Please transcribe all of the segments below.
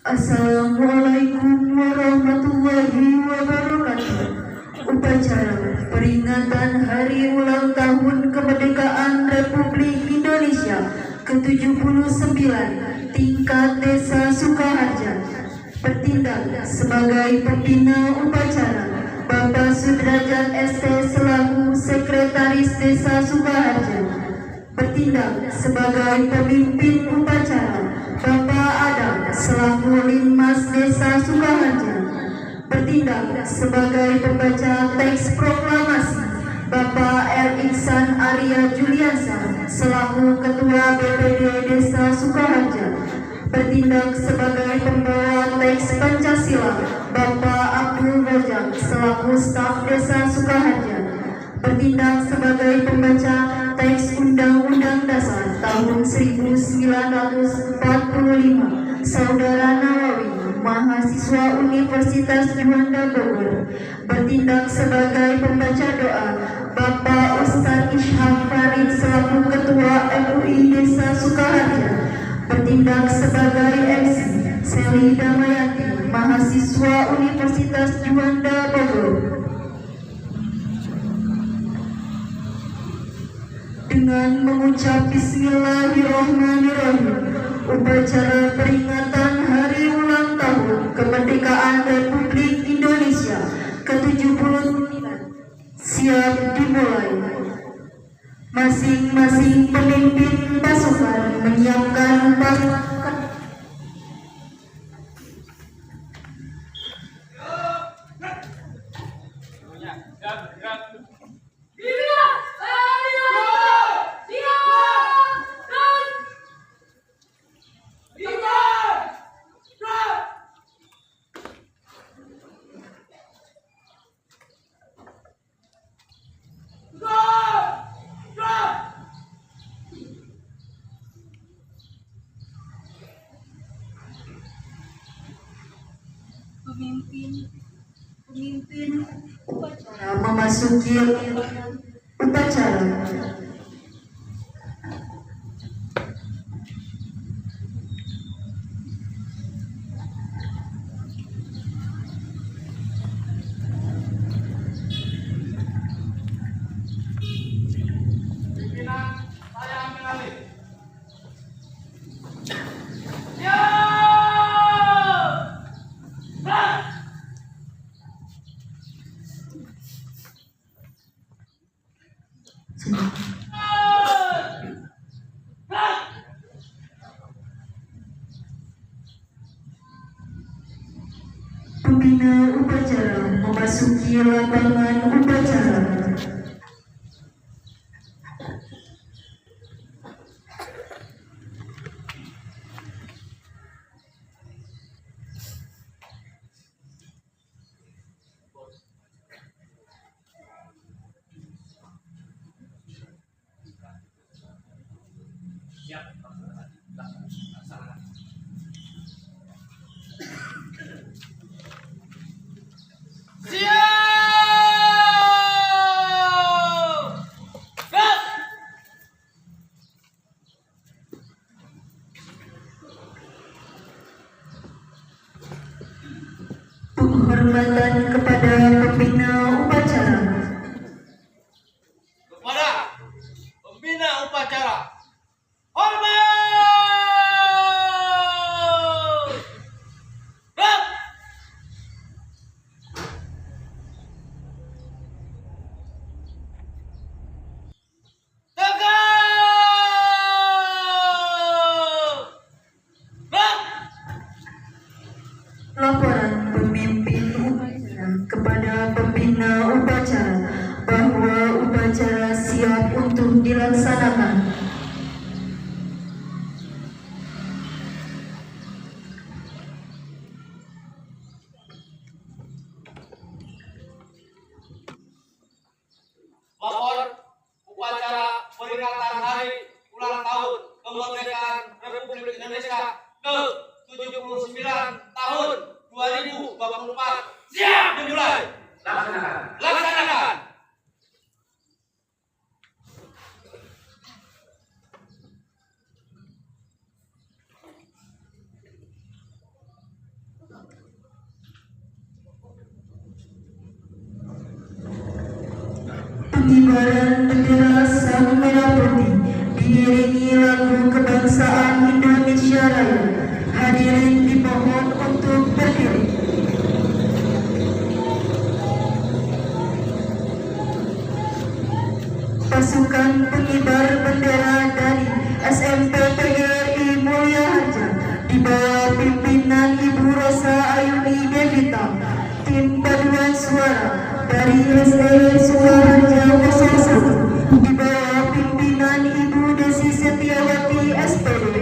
Assalamualaikum warahmatullahi wabarakatuh. Upacara peringatan Hari Ulang Tahun Kemerdekaan Republik Indonesia ke-79 tingkat Desa Sukaharja. Bertindak sebagai pembina upacara Bapak Sudrajat ST selaku Sekretaris Desa Sukaharja. Bertindak sebagai pemimpin upacara Bapak Adam selaku Linmas Desa Sukaharja. Bertindak sebagai pembaca teks proklamasi Bapak R. Iksan Arya Juliansa selaku Ketua BPD Desa Sukaharja. Bertindak sebagai pembawa teks Pancasila Bapak Abdul Rojak selaku staf Desa Sukaharja. Bertindak sebagai pembaca teks Undang-Undang Dasar tahun 1945 Saudara Nawawi, mahasiswa Universitas Juanda Bogor. Bertindak sebagai pembaca doa Bapak Ustadz Ishak Farid selaku Ketua MUI Desa Sukaharja. Bertindak sebagai MC Seli Damayanti, mahasiswa Universitas Juanda Bogor. Dengan mengucap Bismillahirrahmanirrahim, upacara peringatan Hari Ulang Tahun Kemerdekaan Republik Indonesia ke-79 siap dimulai. Masing-masing pemimpin pasukan menyiapkan pasukan. Pemimpin upacara memasuki upacara. Pembina upacara memasuki lapangan upacara. Penghormatan kepada pembina upacara. Kepada pembina upacara, hormat! Rap! Tegak! Rap! Laporan pemimpin upacara kepada pembina upacara bahwa upacara siap untuk dilaksanakan. Lapor upacara peringatan Hari Ulang Tahun Kemerdekaan Republik Indonesia ke-79 tahun 2024 siap dimulai. Laksanakan. pengibaran bendera Sang Merah Putih diiringi lagu kebangsaan Indonesia Raya. Hadirin dimohon untuk berdiri. Pasukan pengibar bendera dari SMP PGRI Mulia Harja di bawah pimpinan Ibu Rosa Ayuni Devita, tim paduan suara dari SD Sukaharja 01 di bawah pimpinan Ibu Desi Setiawati SPD.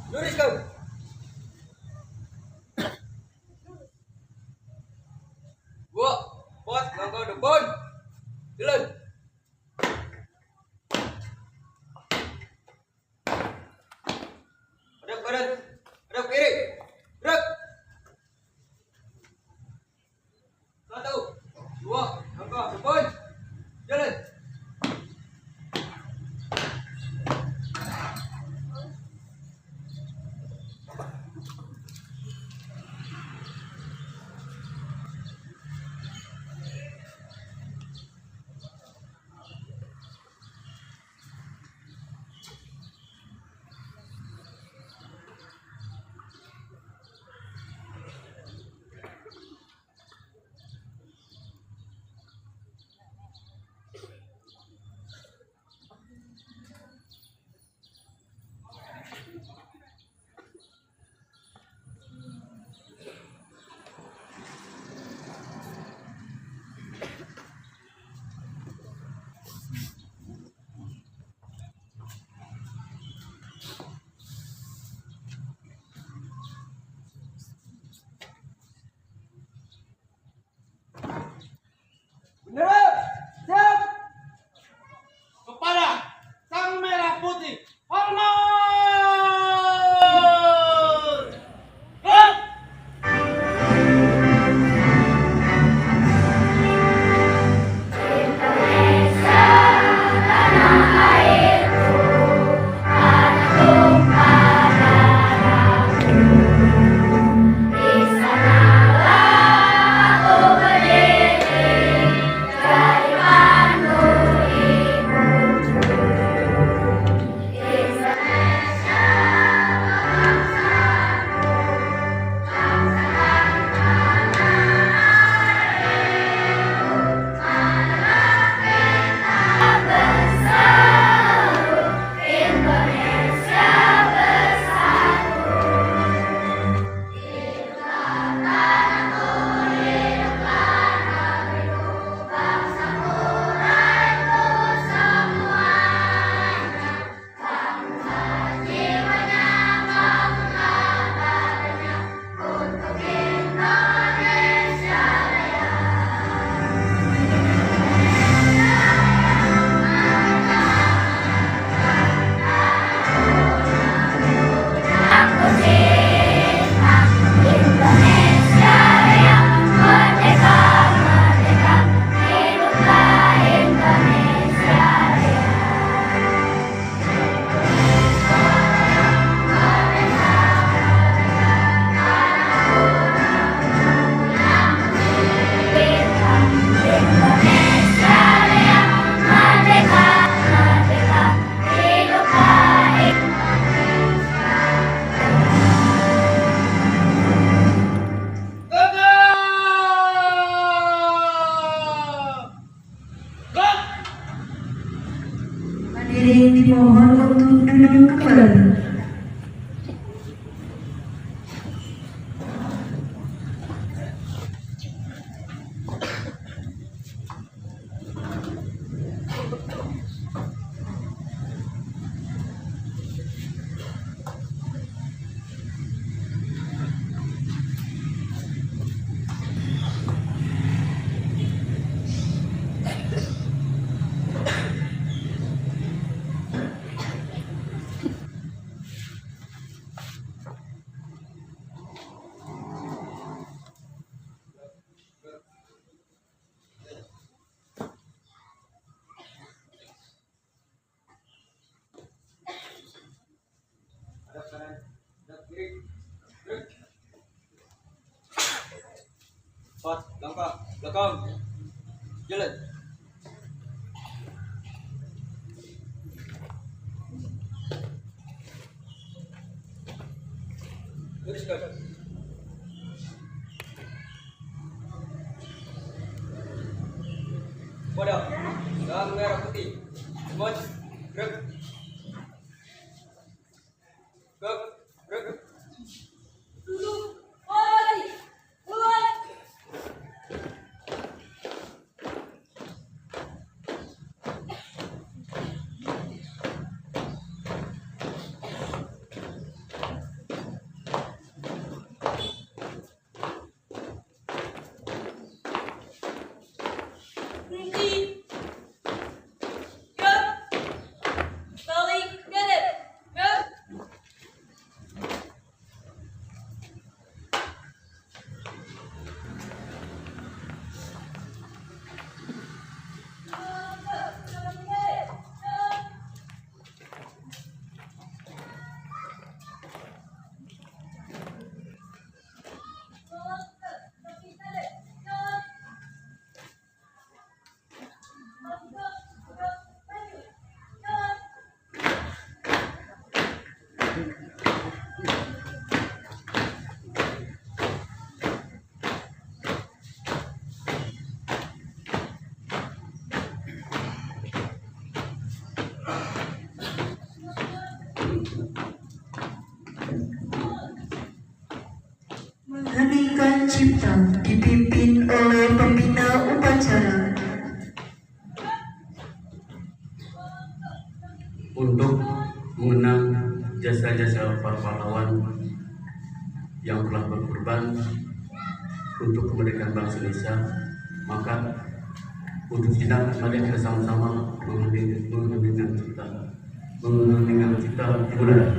Lurus kau. Gua, buat langkah depan. Jalan. Hadap kanan, hadap kiri. Gerak. 1, 2, langkah depan. Jalan. Beneran, siap. Kepada sang merah putih, hormat. Gerak. Hadirin dimohon untuk duduk kembali. Hadap kanan, hadap kiri. Gerak. 4, langkah belakang. Jalan. Luruskan. Pada sang merah putih, maju, gerak. Gerak, gerak. Mengheningkan cipta dipimpin oleh pembina upacara. Untuk mengenang jasa-jasa para pahlawan yang telah berkorban untuk kemerdekaan bangsa Indonesia, maka untuk kita mari kita sama-sama mengenang cipta dimulai.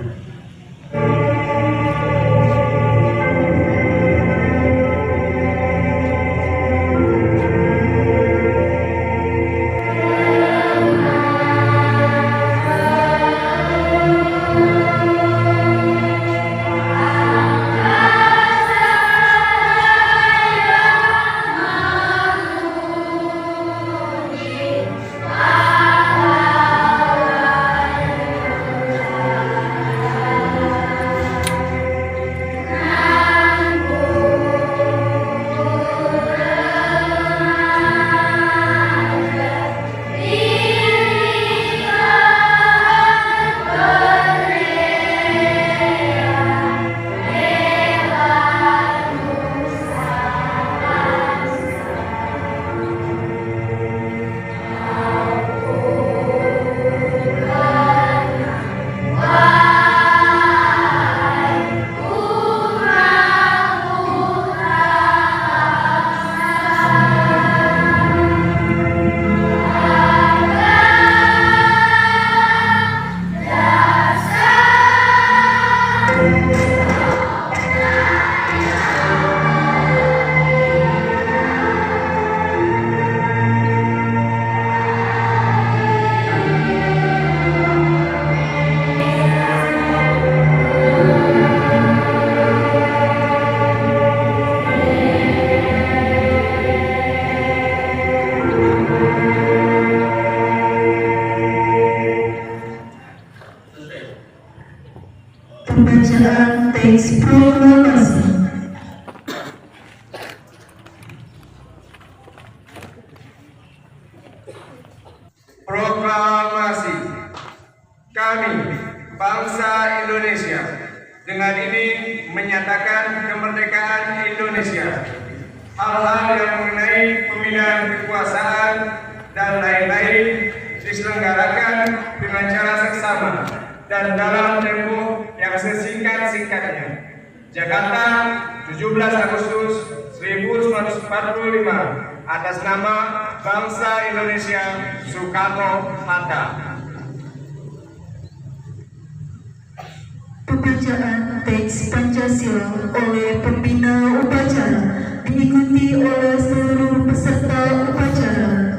Pembacaan teks proklamasi. Proklamasi. Kami, bangsa Indonesia, dengan ini menyatakan kemerdekaan Indonesia. Hal-hal yang mengenai pemilihan kekuasaan dan lain-lain diselenggarakan dengan cara seksama dan dalam tempo yang sesingkat-singkatnya. Jakarta, 17 Agustus 1945, atas nama bangsa Indonesia, Soekarno-Hatta. Pembacaan teks Pancasila oleh pembina upacara diikuti oleh seluruh peserta upacara.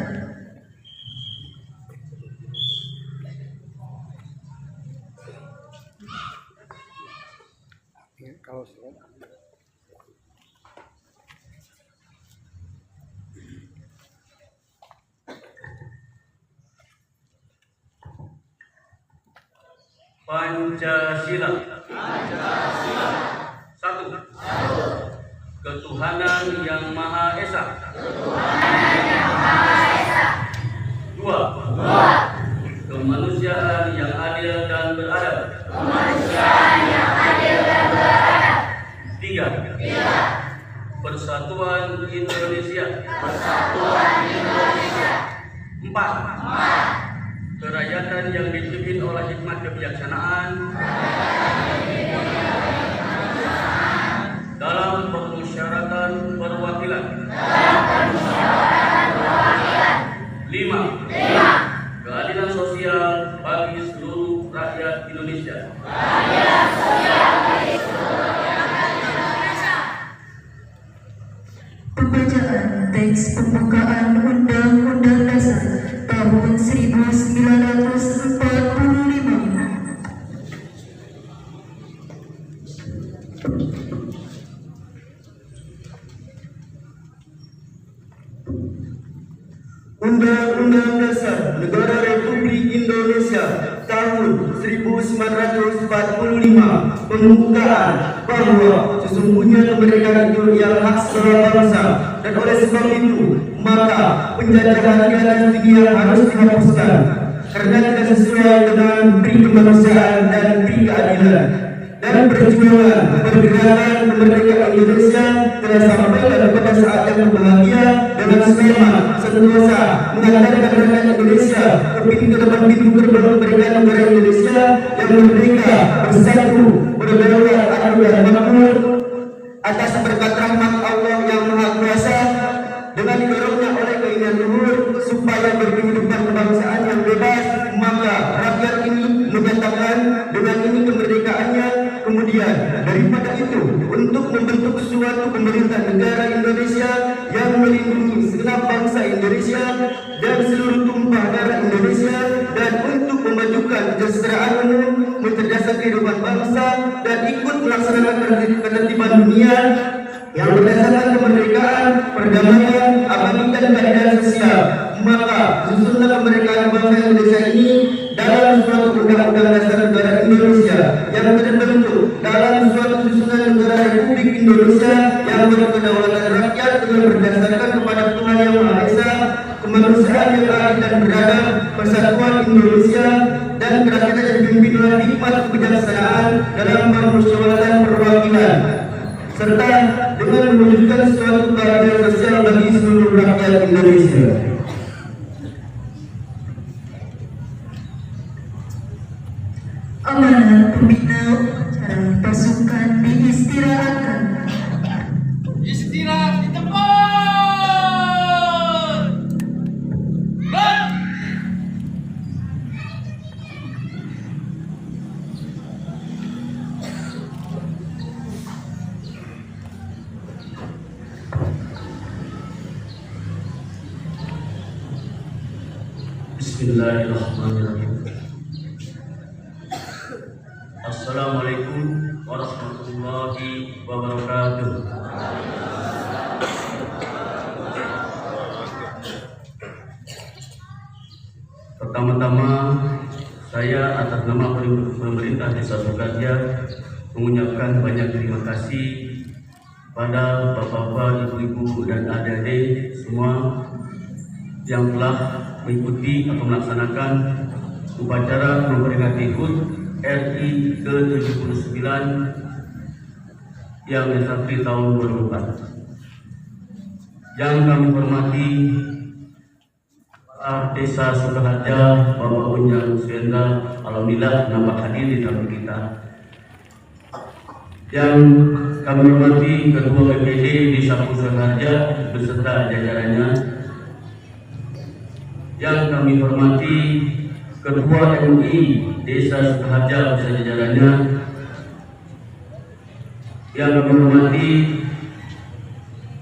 Pancasila. Satu. Ketuhanan yang Maha Esa. Dua. Kemanusiaan yang adil dan beradab. Tiga. Persatuan Indonesia. Empat. Kerakyatan yang dipimpin oleh hikmat kebijaksanaan dalam permusyawaratan perwakilan. 5. Keadilan sosial bagi seluruh rakyat Indonesia. Pembacaan teks pembukaan Undang-Undang Dasar tahun 1945. Undang-Undang Dasar Negara Republik Indonesia tahun 1945 pembukaan bahwa sesungguhnya kemerdekaan itu ialah hak seluruh bangsa, dan oleh sebab itu maka penjajahan tiada tinggi yang harus dihapuskan karena tidak sesuai dengan pri kemanusiaan dan pri keadilan. Dan perjuangan pergerakan kemerdekaan Indonesia telah sampai pada saat yang berbahagia dengan selamat sentosa mengantarkan rakyat Indonesia ke pintu depan pintu gerbang kemerdekaan negara Indonesia yang merdeka, bersatu, berdaulat, adil dan makmur atas berkat rahmat Allah yang Maha Kuasa, dengan didorongnya oleh keinginan luhur supaya berkehidupan kebangsaan yang bebas, maka rakyat ini menyatakan dengan ini kemerdekaannya. Kemudian daripada itu, untuk membentuk suatu pemerintah negara Indonesia yang melindungi segenap bangsa Indonesia dan seluruh tumpah darah Indonesia, dan untuk memajukan kesejahteraan umum, mencerdaskan kehidupan bangsa, dan ikut melaksanakan ketertiban dunia yang berdasarkan kemerdekaan, perdamaian, abadi dan keadilan sosial. Maka susunlah kemerdekaan bangsa Indonesia ini dalam suatu undang-undang dasar negara Indonesia yang terbentuk dalam suatu susunan negara Republik Indonesia yang berkedaulatan rakyat dengan berdasarkan kepada Tuhan Yang Maha Esa, kemanusiaan yang adil dan beradab, persatuan Indonesia, dan kerakyatan yang dipimpin oleh hikmat kebijaksanaan dalam permusyawaratan perwakilan, serta dengan mewujudkan suatu keadilan sosial bagi seluruh rakyat Indonesia. Amanat pembina upacara pasukan diistirahatkan. Istirahat di tempat. Gerak. Bismillahirrahmanirrahim. Assalamualaikum warahmatullahi wabarakatuh. Pertama-tama, saya atas nama pemerintah Desa Sukaharja mengucapkan banyak terima kasih pada bapak-bapak, ibu-ibu, dan adik-adik semua yang telah mengikuti atau melaksanakan upacara memperingati HUT RI ke-79 yang April tahun 2004. Yang kami hormati Desa Sukaharja, Bapak Unjang Suendra, alhamdulillah nampak hadir di dalam kita. Yang kami hormati Ketua BPD Desa Sukaharja beserta jajarannya. Yang kami hormati Ketua MUI Desa Sukaharja beserta jajarannya. Yang kami hormati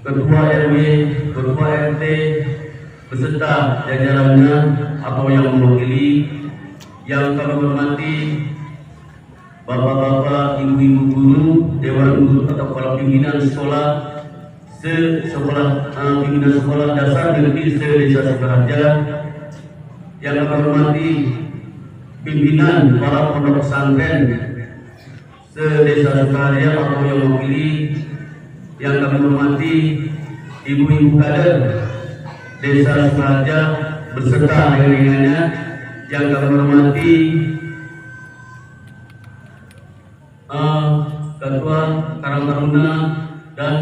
Ketua RW, Ketua RT beserta jajarannya atau yang mewakili. Yang kami hormati bapak-bapak, ibu-ibu guru, dewan guru atau kepala pimpinan sekolah pimpinan sekolah dasar negeri se-Desa Sukaharja. Yang kami hormati pimpinan para pondok pesantren se-Desa Sukaharja atau yang mewakili. Yang kami hormati ibu-ibu kader Desa Sukaharja beserta jaringannya. Yang kami hormati Ketua Karang Taruna dan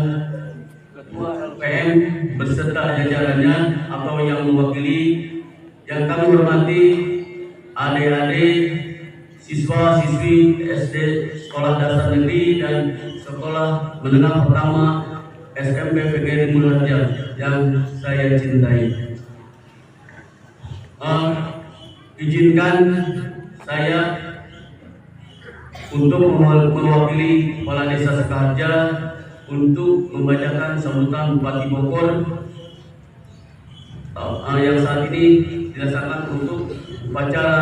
Ketua LPM beserta jajarannya atau yang mewakili. Yang kami hormati adik-adik siswa-siswi SD Sekolah Dasar Negeri dan Sekolah Menengah Pertama SMP PGRI Mulharja yang saya cintai. Izinkan saya untuk mewakili Kepala Desa Sukaharja untuk membacakan sambutan Bupati Bogor yang saat ini dilaksanakan untuk upacara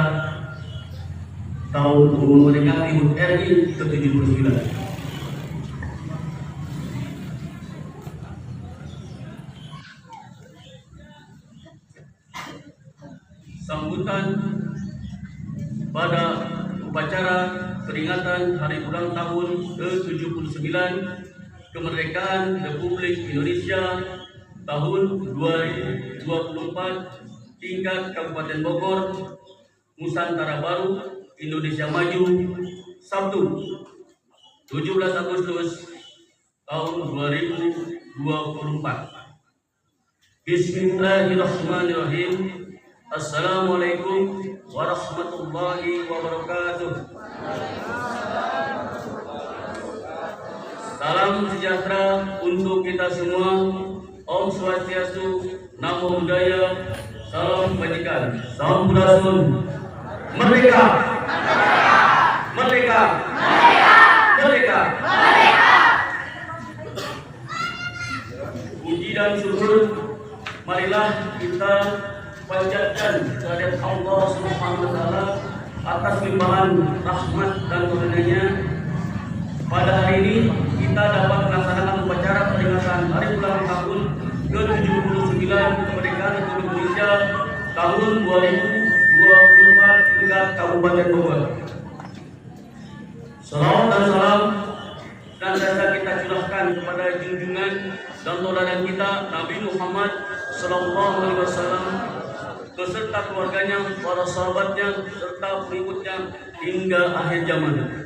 tahun memperingati HUT RI ke-79. Sambutan pada upacara peringatan Hari Ulang Tahun ke-79 Kemerdekaan Republik Indonesia tahun 2024 tingkat Kabupaten Bogor, Nusantara Baru, Indonesia Maju, Sabtu 17 Agustus tahun 2024. Bismillahirrahmanirrahim. Assalamualaikum warahmatullahi wabarakatuh. Salam sejahtera untuk kita semua. Om Swastiastu, Namo Buddhaya, Salam Kebajikan, Salam Buddhasun. Merdeka! Merdeka! Merdeka! Puji dan syukur marilah kita panjatkan kehadirat Allah Subhanahu wa taala atas limpahan rahmat dan karunia-Nya. Pada hari ini kita dapat melaksanakan upacara peringatan Hari Ulang Tahun ke-79 Kemerdekaan Republik Indonesia tahun 2024 tingkat Kabupaten Bogor. Salawat dan salam senantiasa kita curahkan kepada junjungan dan tauladan kita Nabi Muhammad SAW beserta keluarganya, para sahabatnya, serta pengikutnya hingga akhir zaman.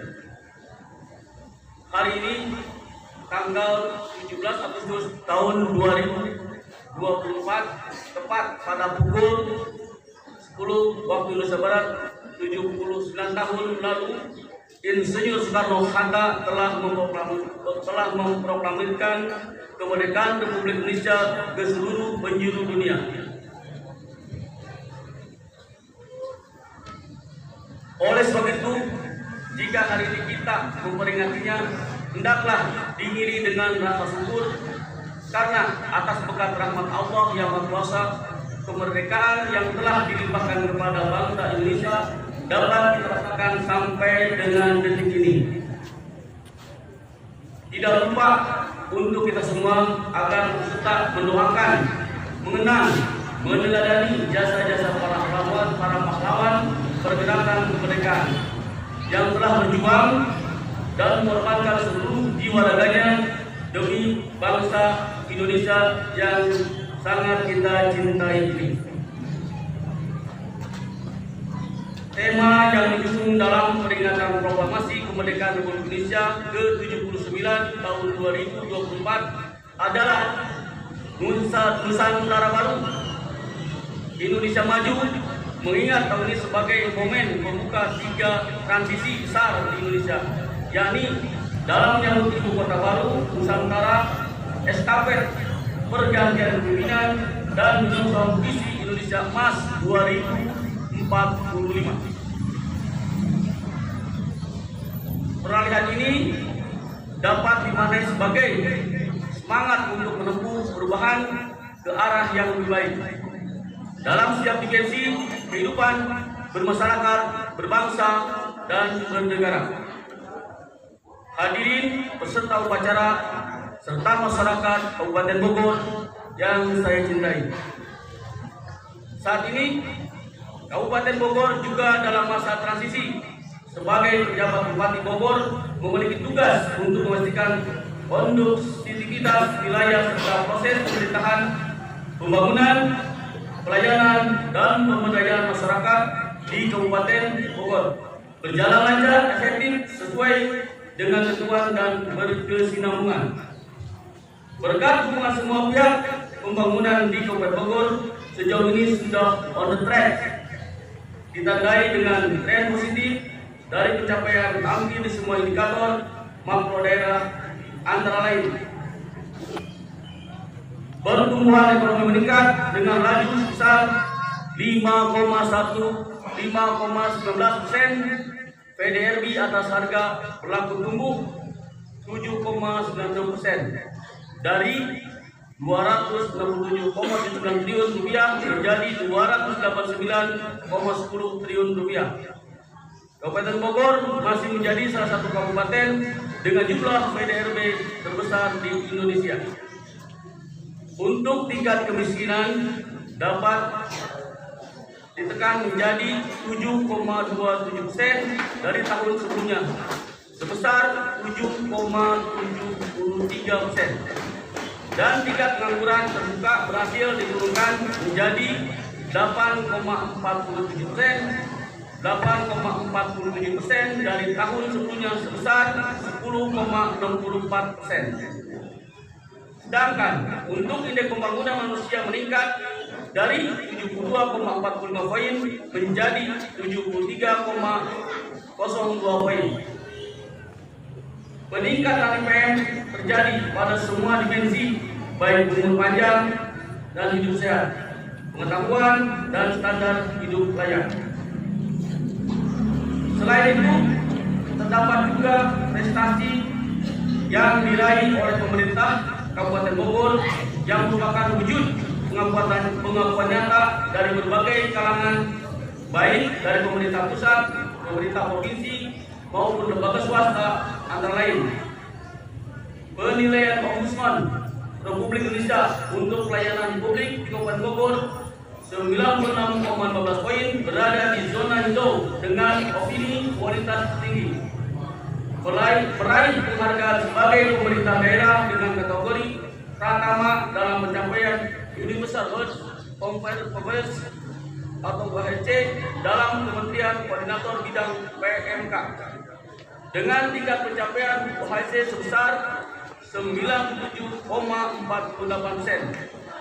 Hari ini tanggal 17 Agustus tahun 2024 tepat pada pukul 10 waktu Indonesia Barat 79 tahun lalu Insinyur Soekarno-Hatta telah memproklamirkan kemerdekaan Republik Indonesia ke seluruh penjuru dunia. Oleh sebab itu, jika hari ini kita memperingatinya, hendaklah diiringi dengan rasa syukur karena atas berkat rahmat Allah yang Maha Kuasa, kemerdekaan yang telah dilimpahkan kepada bangsa Indonesia dapat kita rasakan sampai dengan detik ini. Tidak lupa untuk kita semua agar tetap mendoakan, mengenang, meneladani jasa-jasa para pahlawan pergerakan kemerdekaan yang telah berjuang dan mengorbankan seluruh jiwa raganya demi bangsa Indonesia yang sangat kita cintai ini. Tema yang diusung dalam peringatan proklamasi kemerdekaan Republik Indonesia ke-79 tahun 2024 adalah Nusantara Baru, Indonesia Maju, mengingat tahun ini sebagai momen membuka 3 transisi besar di Indonesia, yakni dalam menyambut ibu kota baru Nusantara, estafet pergantian pimpinan, dan menyusun visi Indonesia Emas 2045. Peralihan ini dapat dimaknai sebagai semangat untuk menempuh perubahan ke arah yang lebih baik dalam setiap dimensi kehidupan bermasyarakat, berbangsa, dan bernegara. Hadirin peserta upacara serta masyarakat Kabupaten Bogor yang saya cintai. Saat ini Kabupaten Bogor juga dalam masa transisi. Sebagai pejabat Bupati Bogor memiliki tugas untuk memastikan kondusivitas wilayah serta proses pemerintahan, pembangunan, pelayanan, dan pemberdayaan masyarakat di Kabupaten Bogor berjalan lancar, efektif, sesuai dengan ketentuan dan berkesinambungan. Berkat dukungan semua pihak, pembangunan di Kabupaten Bogor sejauh ini sudah on the track, ditandai dengan tren positif dari pencapaian hampir di semua indikator makro daerah, antara lain pertumbuhan ekonomi meningkat dengan laju sebesar 5,19%, PDRB atas harga berlaku tumbuh 7,96% dari 267,79 triliun rupiah menjadi 289,10 triliun rupiah. Kabupaten Bogor masih menjadi salah satu kabupaten dengan jumlah PDRB terbesar di Indonesia. Untuk tingkat kemiskinan dapat ditekan menjadi 7,27% dari tahun sebelumnya, sebesar 7,73%. Dan tingkat pengangguran terbuka berhasil diturunkan menjadi 8,47% dari tahun sebelumnya, sebesar 10,64%. Sedangkan untuk indeks pembangunan manusia meningkat dari 72,45 poin menjadi 73,02 poin. Peningkatan IPM terjadi pada semua dimensi, baik umur panjang dan hidup sehat, pengetahuan dan standar hidup layak. Selain itu, terdapat juga prestasi yang diraih oleh pemerintah Kabupaten Bogor yang merupakan wujud pengakuan nyata dari berbagai kalangan, baik dari pemerintah pusat, pemerintah provinsi, maupun lembaga swasta, antara lain penilaian Ombudsman Republik Indonesia untuk pelayanan publik di Kabupaten Bogor 96,15 poin berada di zona hijau dengan opini kualitas tinggi. Meraih penghargaan sebagai pemerintah daerah dengan kategori Pratama dalam pencapaian Universal Health Coverage atau UHC dalam Kementerian Koordinator Bidang PMK dengan tingkat pencapaian UHC sebesar 97,48%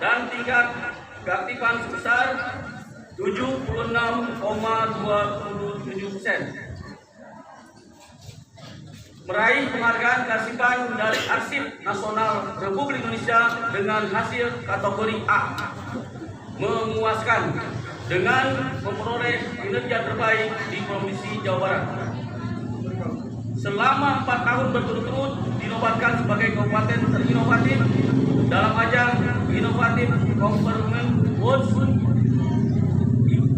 dan tingkat keaktifan sebesar 76,27%. Meraih penghargaan kearsipan dari Arsip Nasional Republik Indonesia dengan hasil kategori A, memuaskan dengan memperoleh kinerja terbaik di Provinsi Jawa Barat. Selama 4 tahun berturut-turut dinobatkan sebagai kabupaten terinovatif dalam ajang Inovatif Government Awards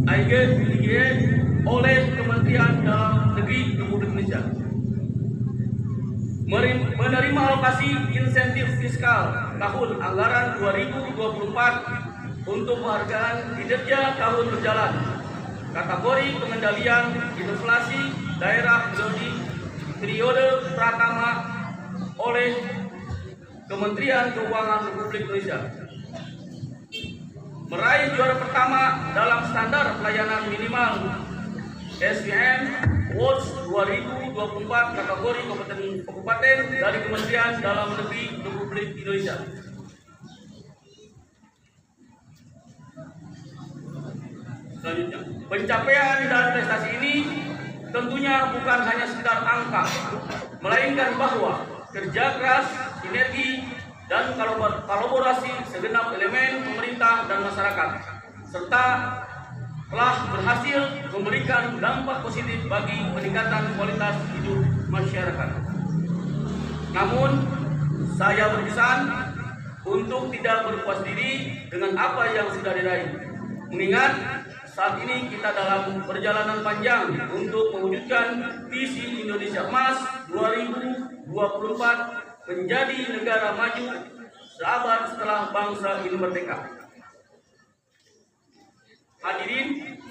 IGE oleh Kementerian Dalam Negeri Republik Indonesia. Menerima alokasi insentif fiskal tahun anggaran 2024 untuk penghargaan kinerja tahun berjalan kategori pengendalian inflasi daerah periode Pratama oleh Kementerian Keuangan Republik Indonesia. Meraih juara pertama dalam standar pelayanan minimal SPM Awards 2024 kategori kabupaten dari Kementerian Dalam Negeri Republik Indonesia. Selanjutnya, pencapaian dan prestasi ini tentunya bukan hanya sekedar angka, melainkan bahwa kerja keras, sinergi, dan kolaborasi segenap elemen pemerintah dan masyarakat, serta telah berhasil memberikan dampak positif bagi peningkatan kualitas hidup masyarakat. Namun, saya berpesan untuk tidak berpuas diri dengan apa yang sudah diraih, mengingat saat ini kita dalam perjalanan panjang untuk mewujudkan visi Indonesia Emas 2024 menjadi negara maju seabad setelah bangsa ini merdeka. Hadirin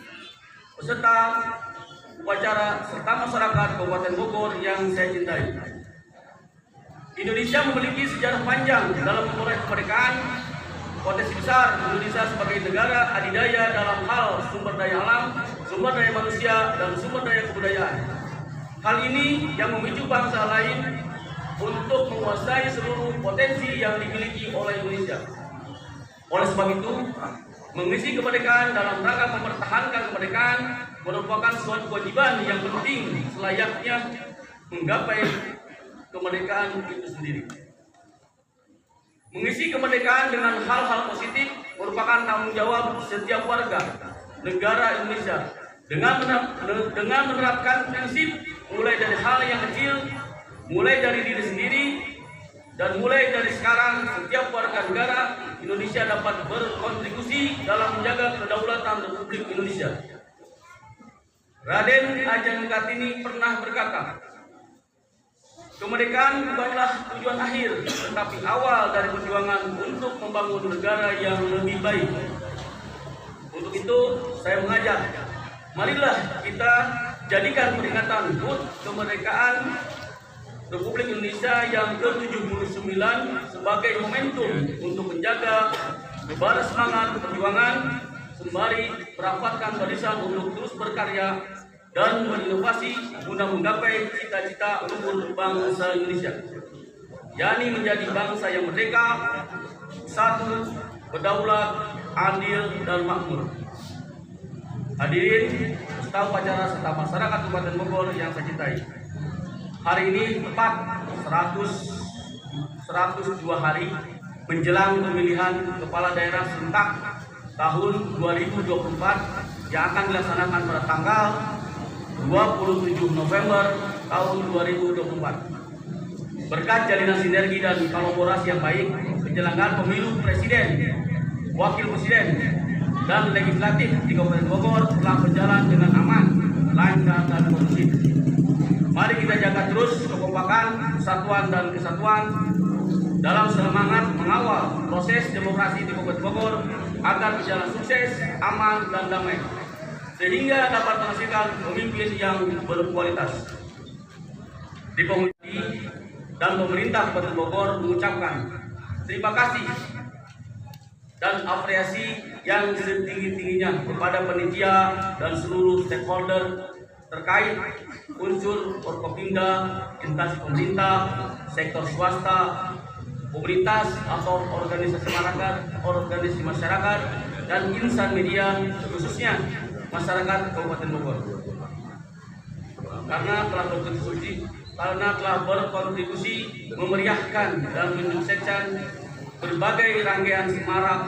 peserta upacara serta masyarakat Kabupaten Bogor yang saya cintai, Indonesia memiliki sejarah panjang dalam memperoleh kemerdekaan. Potensi besar Indonesia sebagai negara adidaya dalam hal sumber daya alam, sumber daya manusia, dan sumber daya kebudayaan. Hal ini yang memicu bangsa lain untuk menguasai seluruh potensi yang dimiliki oleh Indonesia. Oleh sebab itu, mengisi kemerdekaan dalam rangka mempertahankan kemerdekaan merupakan suatu kewajiban yang penting selayaknya menggapai kemerdekaan itu sendiri. Mengisi kemerdekaan dengan hal-hal positif merupakan tanggung jawab setiap warga negara Indonesia dengan menerapkan prinsip mulai dari hal yang kecil, mulai dari diri sendiri, dan mulai dari sekarang setiap warga negara Indonesia dapat berkontribusi dalam menjaga kedaulatan Republik Indonesia. Raden Ajeng Kartini pernah berkata, kemerdekaan bukanlah tujuan akhir, tetapi awal dari perjuangan untuk membangun negara yang lebih baik. Untuk Untuk itu saya mengajak, marilah kita jadikan peringatan HUT kemerdekaan Republik Indonesia yang ke-79 sebagai momentum untuk menjaga bara semangat perjuangan, sembari merapatkan barisan untuk terus berkarya dan berinovasi guna menggapai cita-cita luhur bangsa Indonesia, yakni menjadi bangsa yang merdeka, satu, berdaulat, adil, dan makmur. Hadirin peserta upacara serta masyarakat Kabupaten Bogor yang saya cintai, hari ini tepat 102 hari menjelang pemilihan kepala daerah serentak tahun 2024 yang akan dilaksanakan pada tanggal 27 November tahun 2024. Berkat jalinan sinergi dan kolaborasi yang baik, penyelenggaraan pemilu presiden, wakil presiden, dan legislatif di Kabupaten Bogor telah berjalan dengan aman, lancar, dan kondusif. Mari kita jaga terus kekompakan, persatuan, dan kesatuan dalam semangat mengawal proses demokrasi di Kabupaten Bogor agar berjalan sukses, aman, dan damai, sehingga dapat menghasilkan pemimpin yang berkualitas. Di penghuni dan pemerintah Kabupaten Bogor mengucapkan terima kasih dan apresiasi yang setinggi-tingginya kepada panitia dan seluruh stakeholder terkait unsur Forkopimda, instansi pemerintah, sektor swasta, komunitas atau organisasi masyarakat, dan insan media, khususnya masyarakat Kabupaten Bogor, karena telah berkontribusi memeriahkan dan menyukseskan berbagai rangkaian semarak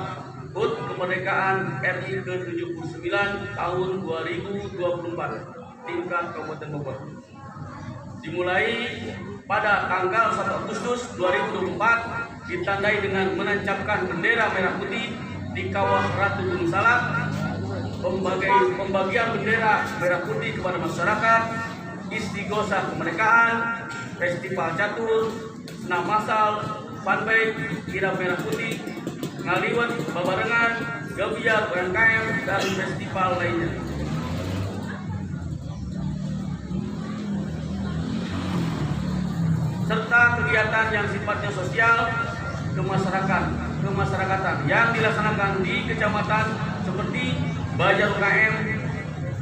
HUT kemerdekaan RI ke-79 tahun 2024 tingkat Kabupaten Bogor. Dimulai pada tanggal 1 Agustus 2024 ditandai dengan menancapkan bendera merah putih di Kawah Ratu Gunung Salak, pembagian bendera merah putih kepada masyarakat, istighosah kemerdekaan, festival catur, senam masal, funbike, kirap merah putih, ngaliwat, babarengan, gebiar UMKM, dan festival lainnya. Serta kegiatan yang sifatnya sosial kemasyarakatan yang dilaksanakan di kecamatan seperti Bajar UKM,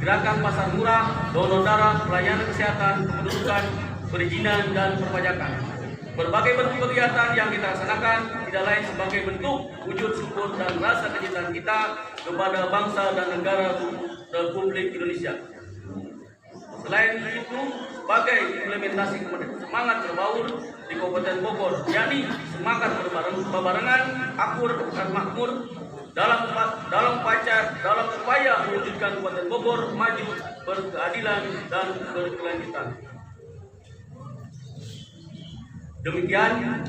gerakan pasar murah, donor darah, pelayanan kesehatan, kependudukan, perizinan, dan perpajakan. Berbagai bentuk kegiatan yang kita laksanakan tidak lain sebagai bentuk wujud syukur dan rasa kecintaan kita kepada bangsa dan negara Republik Indonesia. Selain itu, sebagai implementasi semangat berbaur di Kabupaten Bogor, yakni semangat berbarengan, akur, dan makmur dalam upaya mewujudkan Kabupaten Bogor maju, berkeadilan, dan berkelanjutan. Demikian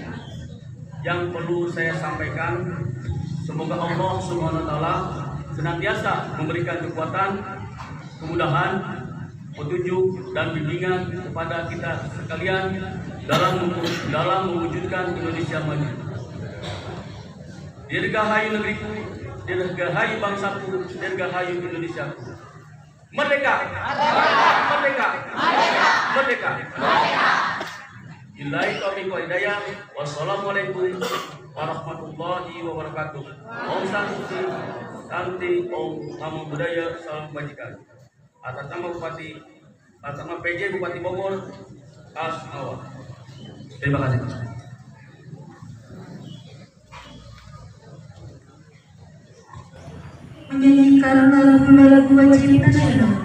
yang perlu saya sampaikan. Semoga Allah SWT senantiasa memberikan kekuatan, kemudahan, petunjuk, dan bimbingan kepada kita sekalian dalam mewujudkan Indonesia maju. Dirgahayu negeriku, dirgahayu bangsaku, dirgahayu Indonesiaku. Merdeka! Merdeka! Merdeka! Merdeka! Billahi taufiq wal hidayah. Wassalamualaikum warahmatullahi wabarakatuh. Om Santi, Om Namo Buddhaya, salam kebajikan. Atas nama PJ Bupati Bogor, Asmawa. Terima kasih. Menyanyikan lagu wajib nasional.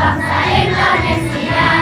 Bangsa Indonesia.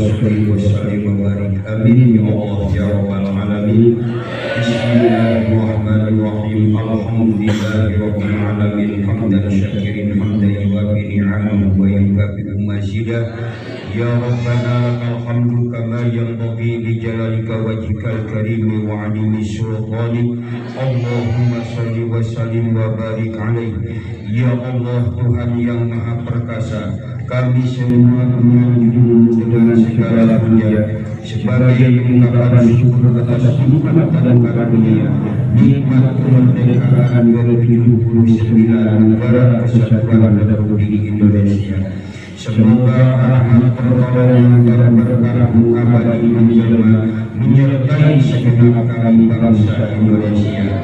sholli wa sallim wa barik. Amin ya Allah ya rabbal alamin. Bismillahirrahmanirrahim. Alhamdulillahi rabbil alamin. Hamdan syakirin hamdan yuwafi ni'amahu wa yukafi'u mazidah. Ya Rabbana lakal hamdu kama yanbaghi li jalalika wajhikal karim wa 'azimi sultanik. Allahumma shalli wa sallim wa barik alaihi. Ya Allah, Tuhan yang Maha Perkasa, kami semua menyanjung dengan segala puja sebagai ungkapan syukur atas nikmat dan karunia nikmat kemerdekaan ke-79 negara kesatuan Republik Indonesia. Semoga rahmat pertolongan dan berkah abadi menjelma menyertai segenap kami bangsa Indonesia.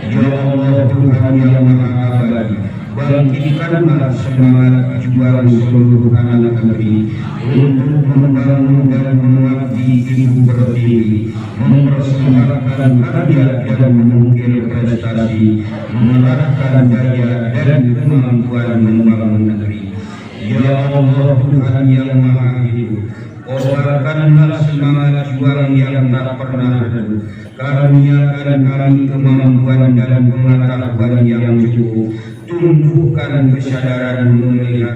Ya Allah, Tuhan yang Maha Abadi, bangkitkanlah semangat juang seluruh anak negeri untuk membangun dan mengabdi ibu pertiwi, mempersembahkan karya dan mengukir prestasi, mengarahkan daya dan kemampuan membangun negeri. Ya Allah, Tuhan yang Maha Hidup, kobarkanlah semangat juang yang tak pernah redup. Karuniakan kami kemampuan dan pengetahuan yang cukup. Tumbuhkan kesadaran memelihara